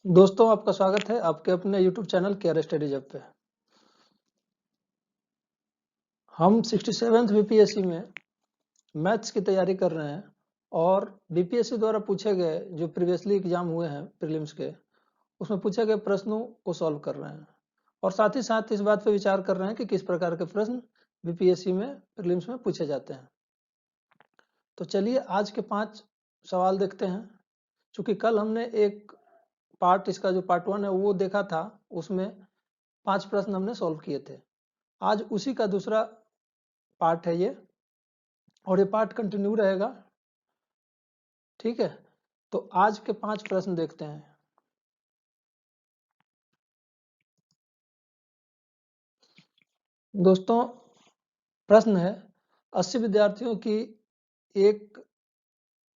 दोस्तों, आपका स्वागत है आपके अपने YouTube चैनल केयर स्टडी जब पे। हम 67th बीपीएससी में मैथ्स की तैयारी कर रहे हैं और बीपीएससी द्वारा पूछे गए जो प्रीवियसली एग्जाम हुए हैं प्रीलिम्स के, उसमें पूछे गए प्रश्नों को सॉल्व कर रहे हैं और साथ ही साथ इस बात पे विचार कर रहे हैं कि किस प्रकार के प्रश्न बीपीएससी में प्रीलिम्स में पूछे जाते हैं। तो चलिए आज के 5 सवाल देखते हैं। चूंकि कल हमने एक पार्ट, इसका जो पार्ट 1 है वो देखा था, उसमें 5 प्रश्न हमने सॉल्व किए थे। आज उसी का दूसरा पार्ट है ये, और ये पार्ट कंटिन्यू रहेगा। ठीक है, तो आज के 5 प्रश्न देखते हैं। दोस्तों, प्रश्न है 80 विद्यार्थियों की एक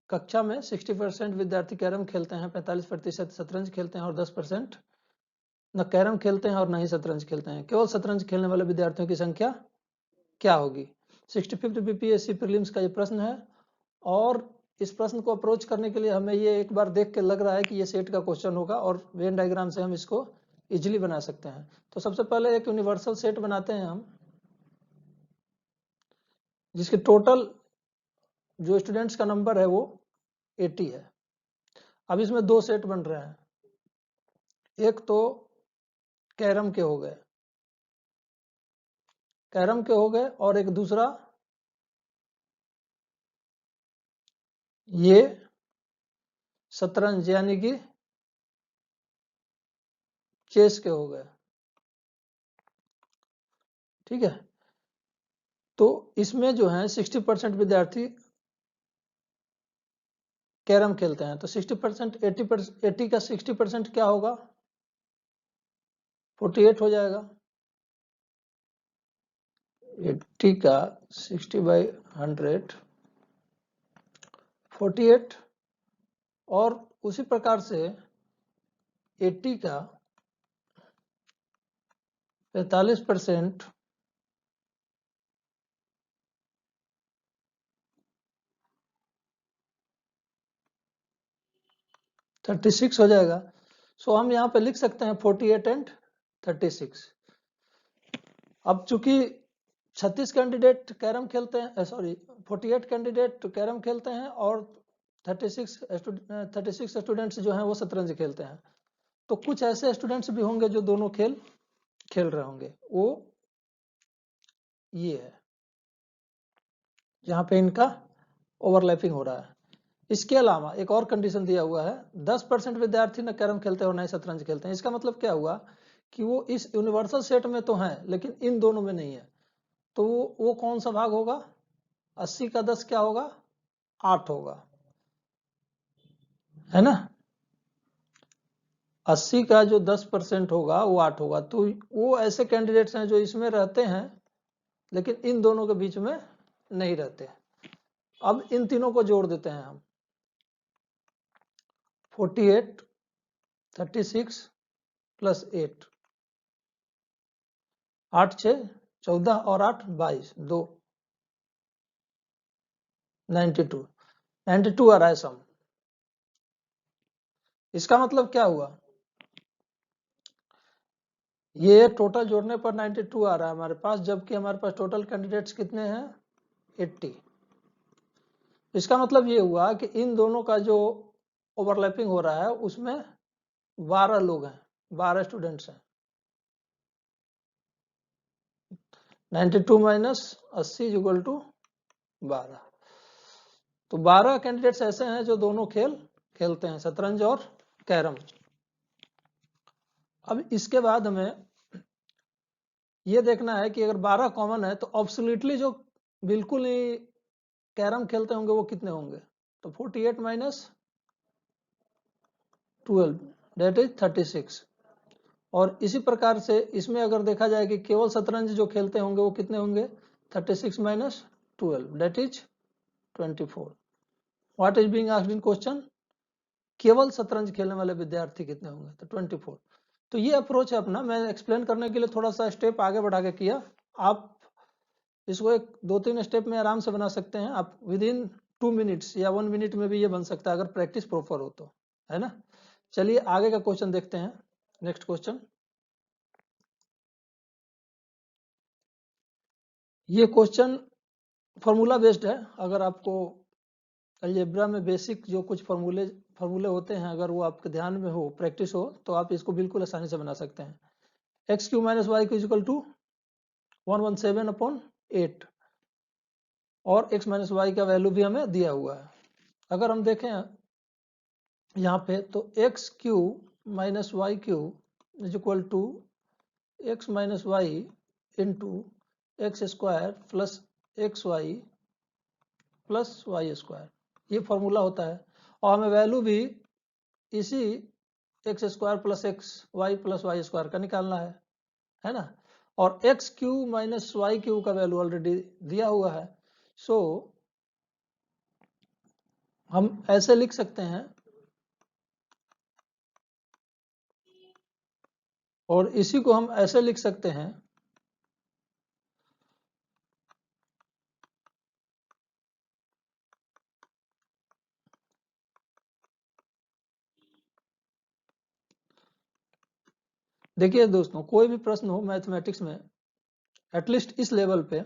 कक्षा में 60% विद्यार्थी कैरम खेलते हैं, 45% शतरंज खेलते हैं और 10% न कैरम खेलते हैं और न ही शतरंज खेलते हैं। केवल शतरंज खेलने वाले विद्यार्थियों की संख्या क्या होगी? 65th बीपीएससी प्रीलिम्स का ये प्रश्न है और इस प्रश्न को अप्रोच करने के लिए हमें ये एक बार देख के लग रहा है कि ये सेट का क्वेश्चन होगा और वेन डायग्राम से हम इसको इजीली बना सकते हैं। तो सबसे पहले एक यूनिवर्सल सेट बनाते हैं हम, जिसके टोटल जो स्टूडेंट्स का नंबर है वो 80 है। अब इसमें 2 सेट बन रहे हैं, एक तो कैरम के हो गए, और एक दूसरा ये शतरंज यानी कि चेस के हो गए। ठीक है, तो इसमें जो है 60% विद्यार्थी कैरम खेलते हैं, तो 60% 80 का 60% क्या होगा? 48 हो जाएगा। 80 का 60/100 48, और उसी प्रकार से 80 का 45% 36 हो जाएगा। सो हम यहाँ पे लिख सकते हैं 48 एंड 36। अब चूंकि 36 कैंडिडेट कैरम खेलते हैं, 48 कैंडिडेट कैरम खेलते हैं और 36 स्टूडेंट्स जो हैं वो शतरंज खेलते हैं, तो कुछ ऐसे स्टूडेंट्स भी होंगे जो दोनों खेल खेल रहे होंगे। वो ये है जहाँ पे इनका ओवरलैपिंग हो रहा है। इसके अलावा एक और कंडीशन दिया हुआ है, 10% विद्यार्थी न कैरम खेलते हैं और न ही शतरंज खेलते हैं। इसका मतलब क्या हुआ कि वो इस यूनिवर्सल सेट में तो हैं लेकिन इन दोनों में नहीं है। तो वो कौन सा भाग होगा? 80 का 10 क्या होगा? 8 होगा, है ना। 80 का जो 10% होगा वो 8 होगा। तो वो ऐसे कैंडिडेट्स हैं जो इसमें रहते हैं लेकिन इन दोनों के बीच में नहीं रहते। अब इन तीनों को जोड़ देते हैं हम, 48 36 प्लस 8, 8 6 14 और 8 22, 2 92 आ रहा है सम। इसका मतलब क्या हुआ? ये टोटल जोड़ने पर 92 आ रहा है हमारे पास, जबकि हमारे पास टोटल कैंडिडेट्स कितने हैं? 80। इसका मतलब ये हुआ कि इन दोनों का जो ओवरलैपिंग हो रहा है उसमें 12 लोग हैं, 12 स्टूडेंट्स हैं। 92 माइनस 80 इक्वल टू 12। तो 12 कैंडिडेट्स ऐसे हैं जो दोनों खेल खेलते हैं, शतरंज और कैरम। अब इसके बाद हमें ये देखना है कि अगर 12 कॉमन है तो ऑब्सोल्यूटली जो बिल्कुल ही कैरम खेलते होंगे वो कितने होंगे? तो 48 माइनस 12 दैट इज 36। और इसी प्रकार से इसमें अगर देखा जाए कि केवल शतरंज जो खेलते होंगे वो कितने होंगे? 36 minus 12 that is 24। What is being asked in question? केवल शतरंज खेलने वाले विद्यार्थी कितने होंगे? तो 24। तो ये अप्रोच है अपना। मैं एक्सप्लेन करने के लिए थोड़ा सा स्टेप आगे बढ़ा के किया। आप इसको एक 2-3 स्टेप में आराम से बना सकते हैं। आप विद इन 2 मिनट्स या 1 मिनट में भी ये बन सकता है अगर प्रैक्टिस प्रॉपर हो तो, है ना। चलिए आगे का क्वेश्चन देखते हैं। नेक्स्ट क्वेश्चन, ये क्वेश्चन फॉर्मूला बेस्ड है। अगर आपको अलजेब्रा में बेसिक जो कुछ फॉर्मूले होते हैं, अगर वो आपके ध्यान में हो, प्रैक्टिस हो, तो आप इसको बिल्कुल आसानी से बना सकते हैं। X cube minus y cube equal to 117/8 और x माइनस वाई का वैल्यू भी हमें दिया हुआ है। अगर हम देखें यहाँ पे तो x cube minus y cube is equal to x minus y into x square plus x y plus y square, ये फॉर्मूला होता है। और हमें वैल्यू भी इसी x square plus y square का निकालना है ना। और x cube minus y cube का वैल्यू ऑलरेडी दिया हुआ है। सो हम ऐसे लिख सकते हैं, और इसी को हम ऐसे लिख सकते हैं, देखिए दोस्तों, कोई भी प्रश्न हो मैथमेटिक्स में, एटलीस्ट इस लेवल पे,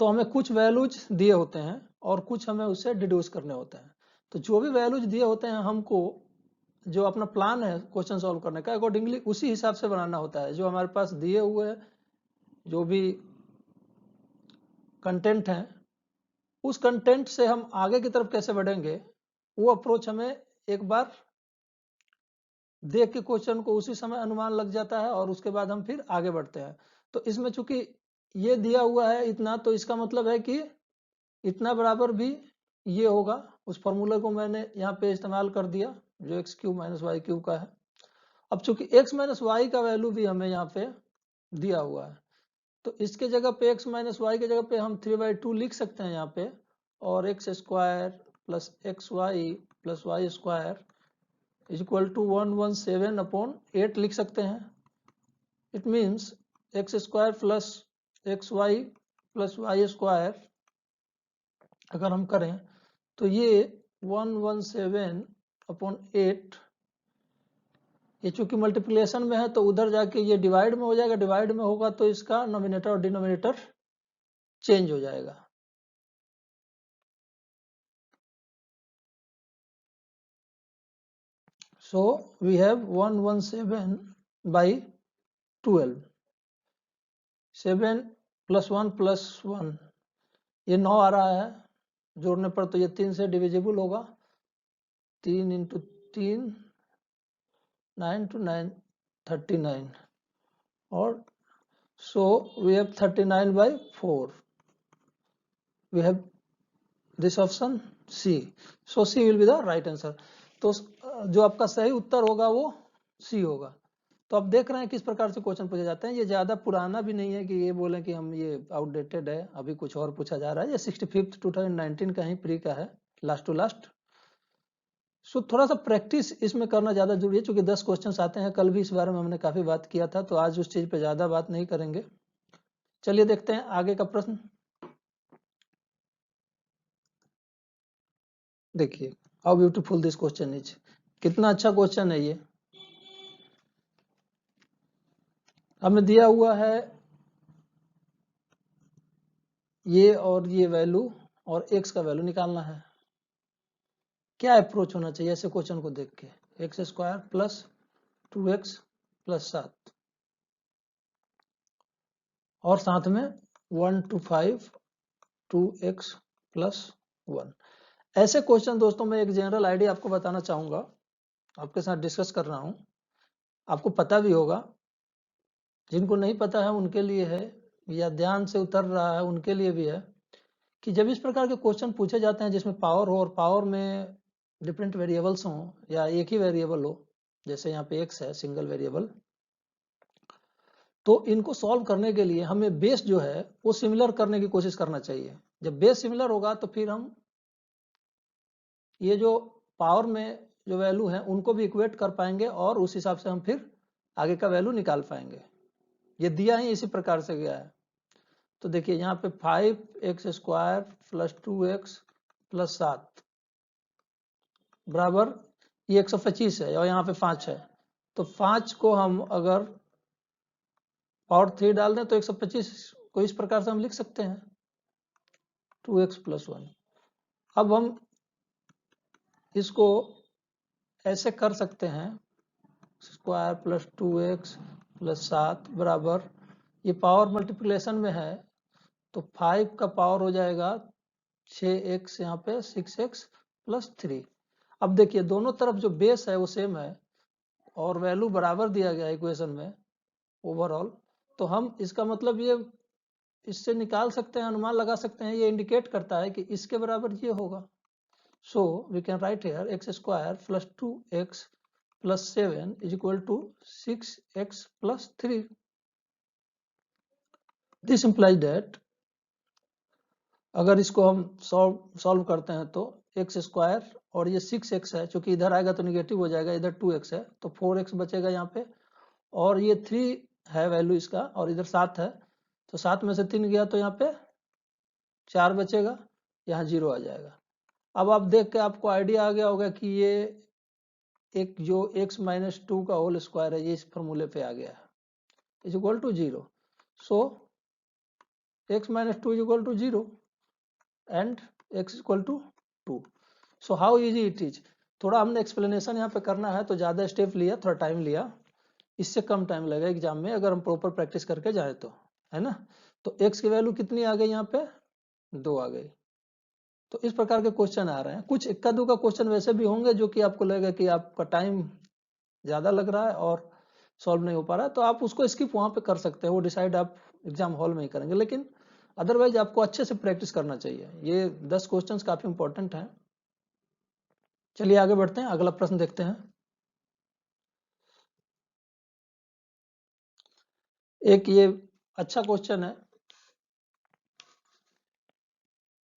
तो हमें कुछ वैल्यूज दिए होते हैं और कुछ हमें उससे डिड्यूस करने होते हैं। तो जो भी वैल्यूज दिए होते हैं, हमको जो अपना प्लान है क्वेश्चन सॉल्व करने का, अकॉर्डिंगली उसी हिसाब से बनाना होता है। जो हमारे पास दिए हुए जो भी कंटेंट है, उस कंटेंट से हम आगे की तरफ कैसे बढ़ेंगे, वो अप्रोच हमें एक बार देख के क्वेश्चन को उसी समय अनुमान लग जाता है, और उसके बाद हम फिर आगे बढ़ते हैं। तो इसमें चूंकि ये दिया हुआ है इतना, तो इसका मतलब है कि इतना बराबर भी ये होगा। उस फॉर्मूले को मैंने यहाँ पे इस्तेमाल कर दिया जो x cube minus y cube का है। अब चूंकि एक्स माइनस वाई का वैल्यू भी हमें यहाँ पे दिया हुआ है, तो इसके जगह पे एक्स माइनस वाई के जगह पे हम 3/2 लिख सकते हैं यहाँ पे, और x square plus x y plus y square is equal to 117/8 लिख सकते हैं। It means x square plus x y plus y square अगर हम करें तो ये 117/8, ये चूंकि मल्टीप्लिकेशन में है तो उधर जाके ये डिवाइड में हो जाएगा, डिवाइड में होगा तो इसका नोमिनेटर और डिनोमिनेटर चेंज हो जाएगा। सो वी हैव 117/12, 7 + 1 + 1, ये 9 आ रहा है, जोड़ने पर तो ये 3 से डिविजिबल होगा। 3 × 3 9 × 9 39, और so we have 39/4, we have this option C, so C will be the right answer। तो जो आपका सही उत्तर होगा वो C होगा। तो आप देख रहे हैं किस प्रकार से क्वेश्चन पूछे जाते हैं। ये ज्यादा पुराना भी नहीं है कि ये बोलें कि हम ये आउटडेटेड है, अभी कुछ और पूछा जा रहा है। ये 65 2019 का ही प्री का है, लास्ट टू लास्ट। सो थोड़ा सा प्रैक्टिस इसमें करना ज़्यादा जरूरी है, क्योंकि 10 क्वेश्चंस आते हैं। कल भी इस बारे में हमने काफ़ी बात किया था, तो आज उस चीज़ पे ज़्यादा बात नहीं करेंगे। चलिए देखते हैं आगे का प्रश्न। देखिए, how beautiful this question is, कितना अच्छा क्वेश्चन है ये। हमें दिया हुआ है ये और ये वैल्यू, और एक्स का वैल्यू निकालना है। क्या अप्रोच होना चाहिए ऐसे क्वेश्चन को देख के? X square plus 2x plus 7, और साथ में 1 to 5 2x प्लस 1। ऐसे क्वेश्चन दोस्तों, मैं एक जनरल आइडिया आपको बताना चाहूंगा, आपके साथ डिस्कस कर रहा हूं, आपको पता भी होगा। जिनको नहीं पता है उनके लिए है, या ध्यान से उतर रहा है उनके लिए भी है, कि जब इस प्रकार के क्वेश्चन पूछे जाते हैं जिसमें पावर हो, और पावर में डिफरेंट वेरिएबल्स हों या एक ही वेरिएबल हो, जैसे यहाँ पे x है सिंगल वेरिएबल, तो इनको सॉल्व करने के लिए हमें बेस जो है वो सिमिलर करने की कोशिश करना चाहिए। जब बेस सिमिलर होगा तो फिर हम ये जो पावर में जो वैल्यू है उनको भी इक्वेट कर पाएंगे, और उस हिसाब से हम फिर आगे का वैल्यू निकाल पाएंगे। ये दिया ही इसी प्रकार से गया है। तो देखिए यहाँ पे 5x² + 2x + 7 बराबर ये 125 है और यहाँ पे 5 है, तो 5 को हम अगर पावर 3 डाल दें तो 125 को इस प्रकार से हम लिख सकते हैं 2x + 1। अब हम इसको ऐसे कर सकते हैं स्क्वायर प्लस 2x + 7 बराबर, ये पावर मल्टीप्लिकेशन में है तो 5 का पावर हो जाएगा 6x, यहाँ पे 6x + 3। अब देखिए दोनों तरफ जो बेस है वो सेम है और वैल्यू बराबर दिया गया है इक्वेशन में ओवरऑल, तो हम इसका मतलब ये इससे निकाल सकते हैं, अनुमान लगा सकते हैं, ये इंडिकेट करता है कि इसके बराबर ये होगा। So we can write here x² + 2x + 7 = 6x + 3। This implies that अगर इसको हम सॉल्व करते हैं तो x² और ये 6x है, चूंकि इधर आएगा तो निगेटिव हो जाएगा, इधर 2x है तो 4x बचेगा यहाँ पे, और ये 3 है वैल्यू इसका और इधर 7 है, तो 7 में से 3 गया तो यहाँ पे 4 बचेगा, यहाँ 0 आ जाएगा। अब आप देख के आपको आइडिया आ गया होगा कि ये एक जो x - 2 का होल स्क्वायर है ये इस फॉर्मूले पे आ गया है = 0। सो x - 2 = 0 and x = 2। So how easy it is. थोड़ा हमने एक्सप्लेनेशन यहाँ पे करना है तो ज़्यादा स्टेप लिया, थोड़ा टाइम लिया, इससे कम टाइम लगेगा एग्जाम में अगर हम प्रॉपर प्रैक्टिस करके जाए तो, है ना। तो x की वैल्यू कितनी आ गई, यहाँ पे 2 आ गई। तो इस प्रकार के क्वेश्चन आ रहे हैं। कुछ इक्का दुक्का क्वेश्चन वैसे भी होंगे जो कि आपको लगेगा कि आपका टाइम ज़्यादा लग रहा है और सॉल्व नहीं हो पा रहा है, तो आप उसको स्किप वहाँ पे कर सकते हैं, वो डिसाइड आप एग्जाम हॉल में ही करेंगे, लेकिन अदरवाइज आपको अच्छे से प्रैक्टिस करना चाहिए। ये 10 क्वेश्चंस काफ़ी इंपॉर्टेंट हैं। चलिए आगे बढ़ते हैं, अगला प्रश्न देखते हैं। एक ये अच्छा क्वेश्चन है,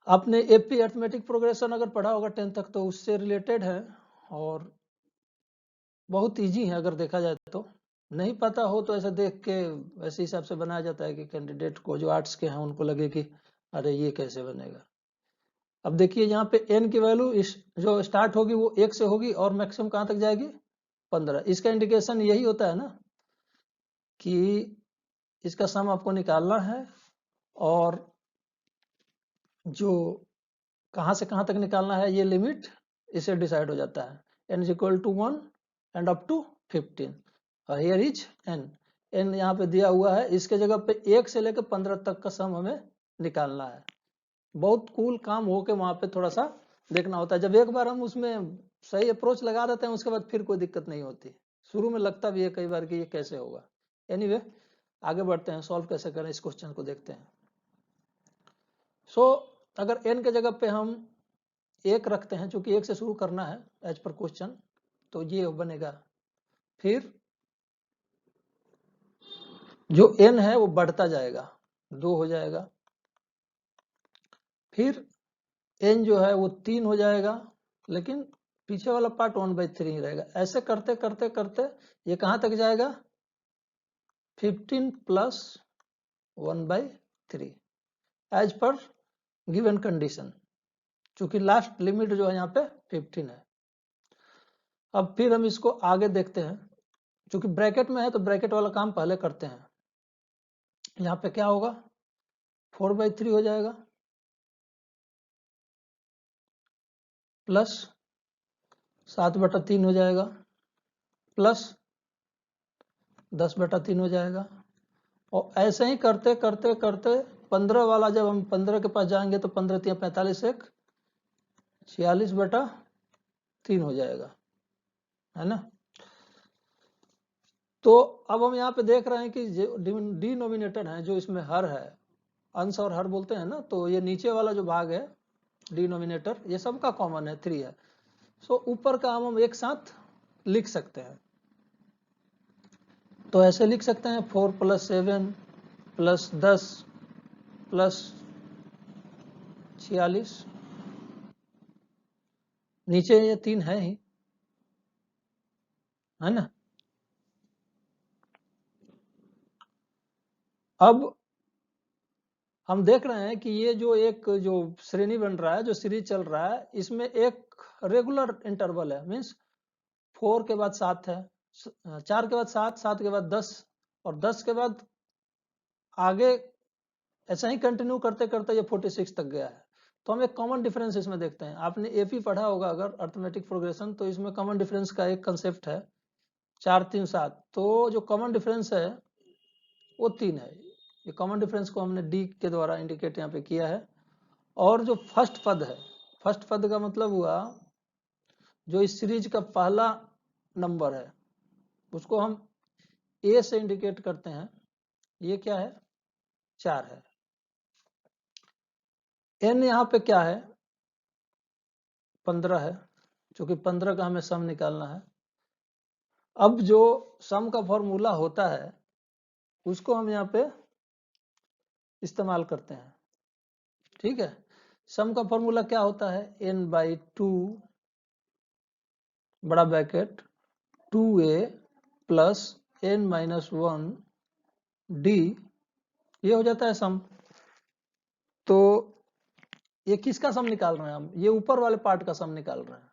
आपने एपी अरिथमेटिक प्रोग्रेशन अगर पढ़ा होगा 10 तक तो उससे रिलेटेड है और बहुत इजी है अगर देखा जाए तो। नहीं पता हो तो ऐसा देख के वैसे हिसाब से बनाया जाता है कि कैंडिडेट को जो आर्ट्स के हैं उनको लगे कि अरे ये कैसे बनेगा। अब देखिए यहाँ पे n की वैल्यू इस जो स्टार्ट होगी वो 1 से होगी और मैक्सिमम कहाँ तक जाएगी 15। इसका इंडिकेशन यही होता है ना कि इसका सम आपको निकालना है और जो कहाँ से कहाँ तक निकालना है ये लिमिट इसे डिसाइड हो जाता है। n = 1 एंड अप टू 15 और हियर इज n यहाँ पे दिया हुआ है, इसके जगह पे 1 से लेकर 15 तक का सम हमें निकालना है। बहुत कूल काम हो के वहाँ पे थोड़ा सा देखना होता है। जब एक बार हम उसमें सही अप्रोच लगा देते हैं उसके बाद फिर कोई दिक्कत नहीं होती। शुरू में लगता भी है कई बार कि ये कैसे होगा। एनीवे आगे बढ़ते हैं, सॉल्व कैसे करें इस क्वेश्चन को देखते हैं। सो अगर n के जगह पे हम 1 रखते हैं, चूंकि 1 से शुरू करना है एज पर क्वेश्चन, तो ये बनेगा। फिर जो n है वो बढ़ता जाएगा, 2 हो जाएगा। फिर n जो है वो 3 हो जाएगा, लेकिन पीछे वाला पार्ट 1/3 ही रहेगा। ऐसे करते करते करते ये कहाँ तक जाएगा 15 + 1/3 एज पर गिवन कंडीशन, चूंकि लास्ट लिमिट जो है यहाँ पे 15 है। अब फिर हम इसको आगे देखते हैं, चूंकि ब्रैकेट में है तो ब्रैकेट वाला काम पहले करते हैं। यहाँ पे क्या होगा 4/3 हो जाएगा प्लस 7/3 हो जाएगा प्लस 10/3 हो जाएगा, और ऐसे ही करते करते करते 15 वाला जब हम 15 के पास जाएंगे तो 15 × 45 1 46/3 हो जाएगा, है ना। तो अब हम यहाँ पे देख रहे हैं कि डिनोमिनेटर है जो इसमें हर है, अंश और हर बोलते हैं ना, तो ये नीचे वाला जो भाग है डिनोमिनेटर ये सबका कॉमन है 3 है। सो ऊपर का हम एक साथ लिख सकते हैं, तो ऐसे लिख सकते हैं 4 + 7 + 10 + 46, नीचे ये 3 है ही, है ना। अब हम देख रहे हैं कि ये जो एक जो श्रेणी बन रहा है, जो सीरीज चल रहा है, इसमें एक रेगुलर इंटरवल है, मीन्स 4 के बाद 7 है, 4 के बाद 7, 7 के बाद 10 और 10 के बाद आगे ऐसा ही कंटिन्यू करते करते ये 46 तक गया है। तो हम एक कॉमन डिफरेंस इसमें देखते हैं। आपने एपी पढ़ा होगा अगर अर्थमेटिक प्रोग्रेशन, तो इसमें कॉमन डिफरेंस का एक कंसेप्ट है 4 3 7। तो जो कॉमन डिफरेंस है वो 3 है। ये कॉमन डिफरेंस को हमने डी के द्वारा इंडिकेट यहाँ पे किया है। और जो फर्स्ट पद है, फर्स्ट पद का मतलब हुआ जो इस सीरीज का पहला नंबर है उसको हम ए से इंडिकेट करते हैं। ये क्या है? 4 है। एन यहाँ पे क्या है? 15 है, क्योंकि 15 का हमें सम निकालना है। अब जो सम का फॉर्मूला होता है उसको हम यहाँ पे इस्तेमाल करते हैं। ठीक है, सम का फॉर्मूला क्या होता है? n/2 बड़ा bracket 2a plus n-1 d, ये हो जाता है सम। तो ये किसका सम निकाल रहे हैं हम? ये ऊपर वाले पार्ट का सम निकाल रहे हैं,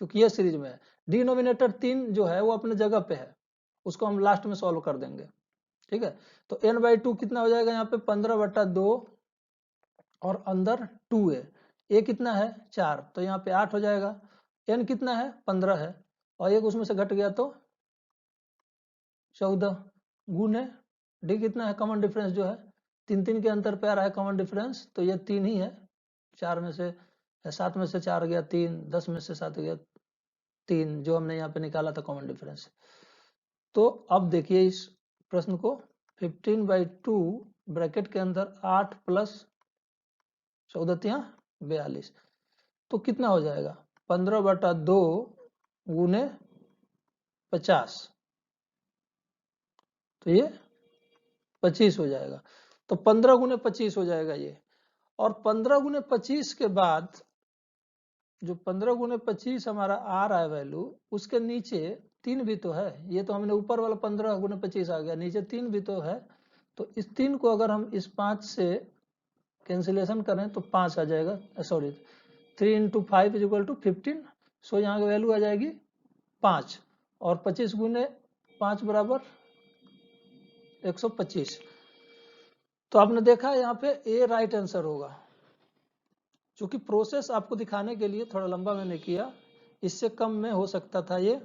क्योंकि ये सीरीज में है। डिनोमिनेटर 3 जो है वो अपने जगह पे है, उसको हम लास्ट में सॉल्व कर देंगे। ठीक है, तो n/2 कितना हो जाएगा यहाँ पे? 15/2 और अंदर 2a, ए कितना है? 4, तो यहाँ पे 8 हो जाएगा। n कितना है? 15 है, और एक उसमें से घट गया तो 14 गुने डी कितना है? कॉमन डिफरेंस जो है 3 3 के अंतर पे आ रहा है कॉमन डिफरेंस, तो ये 3 ही है। 4 में से 7 में से 4 गया 3, 10 में से 7 गया 3, जो हमने यहाँ पे निकाला था कॉमन डिफरेंस। तो अब देखिए इस प्रश्न को, 15/2 ब्रैकेट के अंदर 8 प्लस 14 42, तो कितना हो जाएगा? 15/2 गुने 50, तो ये 25 हो जाएगा। तो 15 गुने 25 हो जाएगा ये। और 15 गुने 25 के बाद जो 15 गुने 25 हमारा आ रहा है वैल्यू, उसके नीचे 3 भी तो है। ये तो हमने ऊपर वाला 15 गुने 25 आ गया, नीचे 3 भी तो है। तो इस 3 को अगर हम इस 5 से कैंसिलेशन करें तो 5 आ जाएगा, सॉरी 3 × 5 = 15। सो यहाँ की वैल्यू आ जाएगी 5, और 25 गुने 5 बराबर 125। तो आपने देखा यहाँ पे ए राइट आंसर होगा। चूंकि प्रोसेस आपको दिखाने के लिए थोड़ा लंबा मैंने किया, इससे कम में हो सकता था ये,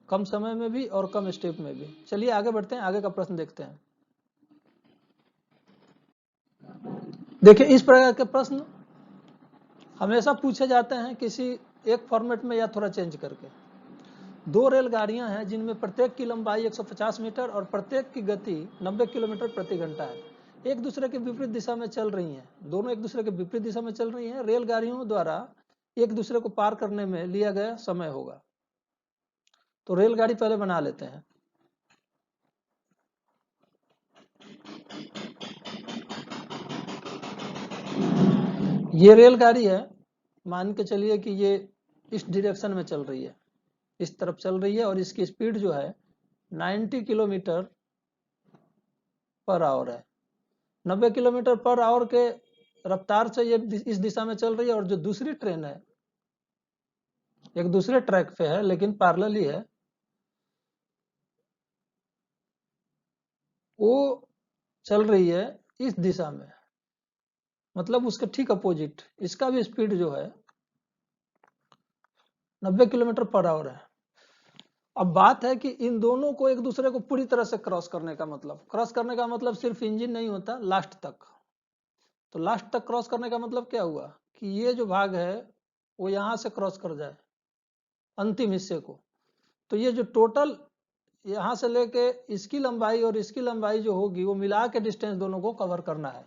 कम समय में भी और कम स्टेप में भी। चलिए आगे बढ़ते हैं, आगे का प्रश्न देखते हैं। देखिए इस प्रकार के प्रश्न हमेशा पूछे जाते हैं किसी एक फॉर्मेट में या थोड़ा चेंज करके। 2 रेलगाड़ियां हैं जिनमें प्रत्येक की लंबाई 150 मीटर और प्रत्येक की गति 90 किलोमीटर प्रति घंटा है। एक दूसरे के विपरीत दिशा में चल रही हैं, दोनों एक दूसरे के विपरीत दिशा में चल रही हैं। रेलगाड़ियों द्वारा एक दूसरे को पार करने में लिया गया समय होगा। तो रेलगाड़ी पहले बना लेते हैं। ये रेलगाड़ी है, मान के चलिए कि ये इस डायरेक्शन में चल रही है, इस तरफ चल रही है, और इसकी स्पीड जो है 90 किलोमीटर पर आवर है। 90 किलोमीटर पर आवर के रफ्तार से ये इस दिशा में चल रही है। और जो दूसरी ट्रेन है एक दूसरे ट्रैक पे है लेकिन पैरेलल ही है, वो चल रही है इस दिशा में, मतलब उसके ठीक अपोजिट। इसका भी स्पीड जो है 90 किलोमीटर पर आवर है। अब बात है कि इन दोनों को एक दूसरे को पूरी तरह से क्रॉस करने का मतलब सिर्फ इंजन नहीं होता, लास्ट तक। तो लास्ट तक क्रॉस करने का मतलब क्या हुआ कि ये जो भाग है वो यहां से क्रॉस कर जाए अंतिम हिस्से को। तो ये जो टोटल यहां से लेके इसकी लंबाई और इसकी लंबाई जो होगी वो मिला के डिस्टेंस दोनों को कवर करना है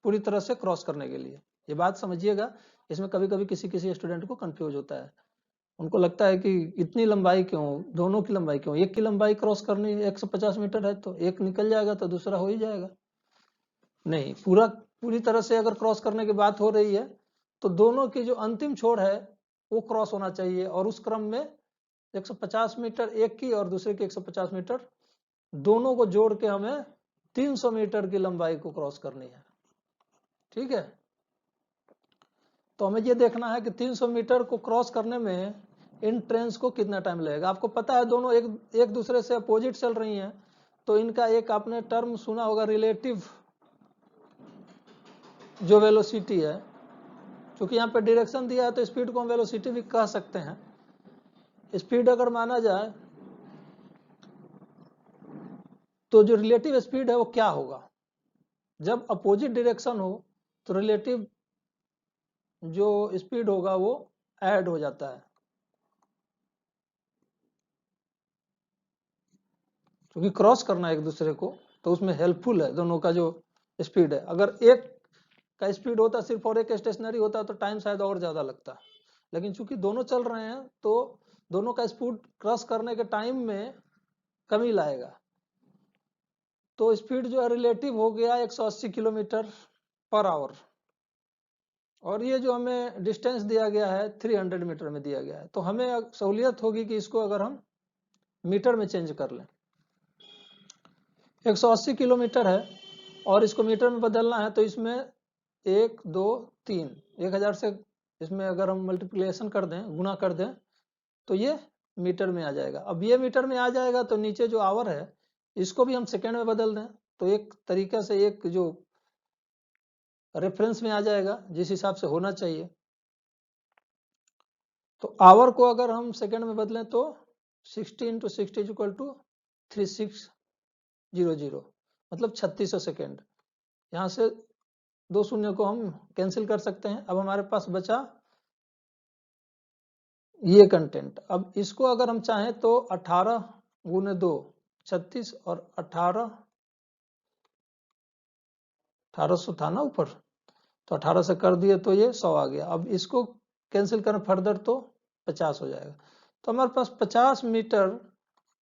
पूरी तरह से क्रॉस करने के लिए। ये बात समझिएगा, इसमें कभी कभी किसी स्टूडेंट को कंफ्यूज होता है। उनको लगता है कि इतनी लंबाई क्यों, दोनों की लंबाई क्यों? एक की लंबाई क्रॉस करनी 150 मीटर है तो एक निकल जाएगा तो दूसरा हो ही जाएगा। नहीं, पूरी तरह से अगर क्रॉस करने की बात हो रही है तो दोनों की जो अंतिम छोर है वो क्रॉस होना चाहिए, और उस क्रम में 150 मीटर एक की और दूसरे की 150 मीटर, दोनों को जोड़ के हमें 300 मीटर की लंबाई को क्रॉस करनी है। ठीक है, तो हमें ये देखना है कि 300 मीटर को क्रॉस करने में इन ट्रेन्स को कितना टाइम लगेगा। आपको पता है दोनों एक दूसरे से अपोजिट चल रही हैं, तो इनका एक आपने टर्म सुना होगा रिलेटिव जो वेलोसिटी है, क्योंकि यहाँ पे डायरेक्शन दिया है तो स्पीड को हम वेलोसिटी भी कह सकते हैं। स्पीड अगर माना जाए तो जो रिलेटिव स्पीड है वो क्या होगा, जब अपोजिट डायरेक्शन हो तो रिलेटिव जो स्पीड होगा वो ऐड हो जाता है, क्योंकि क्रॉस करना एक दूसरे को तो उसमें हेल्पफुल है दोनों का जो स्पीड है। अगर एक का स्पीड होता सिर्फ और एक स्टेशनरी होता तो टाइम शायद और ज्यादा लगता, लेकिन चूंकि दोनों चल रहे हैं तो दोनों का स्पीड क्रॉस करने के टाइम में कमी लाएगा। तो स्पीड जो है रिलेटिव हो गया 180 किलोमीटर पर आवर, और ये जो हमें डिस्टेंस दिया गया है 300 मीटर में दिया गया है, तो हमें सहूलियत होगी कि इसको अगर हम मीटर में चेंज कर लें। 180 किलोमीटर है और इसको मीटर में बदलना है, तो इसमें 1 2 3 1000 से इसमें अगर हम मल्टीप्लिकेशन कर दें, गुना कर दें, तो ये मीटर में आ जाएगा। अब ये मीटर में आ जाएगा तो नीचे जो आवर है इसको भी हम सेकेंड में बदल दें, तो एक तरीका से एक जो रेफरेंस में आ जाएगा जिस हिसाब से होना चाहिए। तो आवर को अगर हम सेकेंड में बदलें तो 60 × 60 = 3600, मतलब 3600 सेकेंड। यहाँ से 2 शून्य को हम कैंसिल कर सकते हैं। अब हमारे पास बचा ये कंटेंट। अब इसको अगर हम चाहें तो 18 × 2 36 और 1800 था ना ऊपर, तो 18 से कर दिए तो ये 100 आ गया। अब इसको कैंसिल करें फर्दर तो 50 हो जाएगा। तो हमारे पास 50 मीटर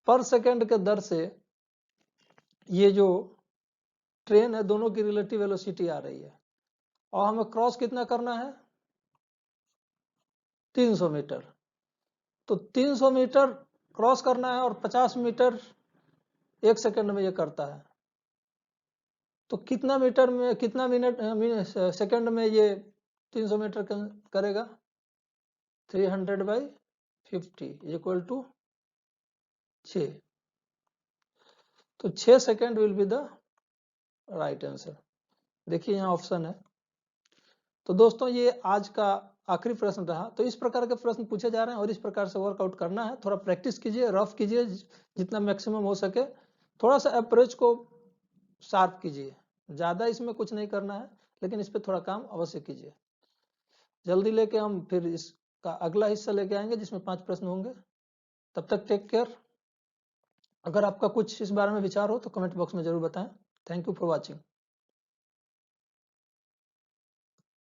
पर सेकेंड के दर से ये जो ट्रेन है दोनों की रिलेटिव वेलोसिटी आ रही है, और हमें क्रॉस कितना करना है 300 मीटर। तो 300 मीटर क्रॉस करना है और 50 मीटर 1 सेकंड में ये करता है, तो कितना मीटर में कितना सेकंड में ये 300 मीटर करेगा 300/50 = 6। तो 6 second will be the right answer. देखिए यहाँ ऑप्शन है। तो दोस्तों ये आज का आखिरी प्रश्न रहा। तो इस प्रकार के प्रश्न पूछे जा रहे हैं और इस प्रकार से वर्कआउट करना है। थोड़ा प्रैक्टिस कीजिए, रफ कीजिए जितना मैक्सिमम हो सके, थोड़ा सा अप्रोच को शार्प कीजिए। ज़्यादा इसमें कुछ नहीं करना है, लेकिन इस पर थोड़ा काम अवश्य कीजिए। जल्दी लेके हम फिर इसका अगला हिस्सा लेके आएंगे जिसमें 5 प्रश्न होंगे। तब तक टेक केयर। अगर आपका कुछ इस बारे में विचार हो तो कमेंट बॉक्स में जरूर बताएं। Thank you for watching.